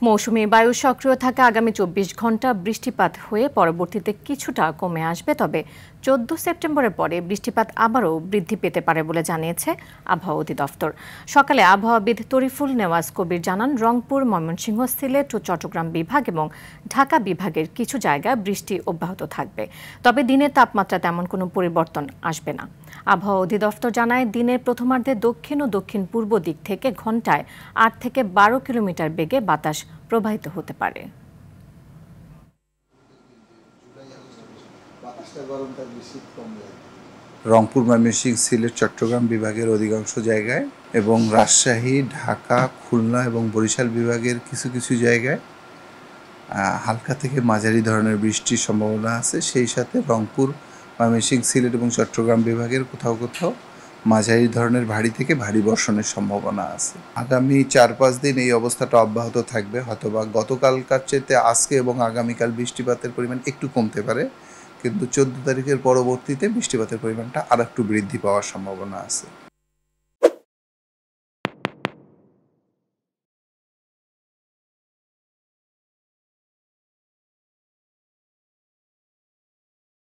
মৌসুমী বায়ু সক্রিয় থাকা আগামী ২৪ ঘন্টা বৃষ্টিপাত হয়ে পরবর্তীতে কিছুটা কমে আসবে, তবে ১৪ সেপ্টেম্বরের পরে বৃষ্টিপাত আবারও বৃদ্ধি পেতে পারে বলে জানিয়েছে আবহাওয়া অধিদপ্তর। সকালে আবহাওয়াবিদ তরিফুল নেওয়াজ কবির জানান, রংপুর, ময়মনসিংহ, সিলেট ও চট্টগ্রাম বিভাগ এবং ঢাকা বিভাগের কিছু জায়গায় বৃষ্টি অব্যাহত থাকবে, তবে দিনের তাপমাত্রা তেমন কোনো পরিবর্তন আসবে না। আবহাওয়া অধিদপ্তর জানায়, দিনের প্রথমার্ধে দক্ষিণ ও দক্ষিণ পূর্ব দিক থেকে ঘন্টায় ৮ থেকে ১২ কিলোমিটার বেগে বাতাস প্রবাহিত হতে পারে। রংপুর, ময়মনসিংহ, সিলেট, চট্টগ্রাম বিভাগের অধিকাংশ জায়গায় এবং রাজশাহী, ঢাকা, খুলনা এবং বরিশাল বিভাগের কিছু কিছু জায়গায় হালকা থেকে মাঝারি ধরনের বৃষ্টির সম্ভাবনা আছে। সেই সাথে রংপুর, ময়মনসিংহ, সিলেট এবং চট্টগ্রাম বিভাগের কোথাও কোথাও মাঝারি ধরনের ভারী থেকে ভারী বর্ষণের সম্ভাবনা আছে। আগামী ৪-৫ দিন এই অবস্থাটা অব্যাহত থাকবে। হয়তোবা গতকালকার চাইতে আজকে এবং আগামীকাল বৃষ্টিপাতের পরিমাণ একটু কমতে পারে, কিন্তু ১৪ তারিখের পরবর্তীতে বৃষ্টিপাতের পরিমাণটা আরেকটু বৃদ্ধি পাওয়ার সম্ভাবনা আছে।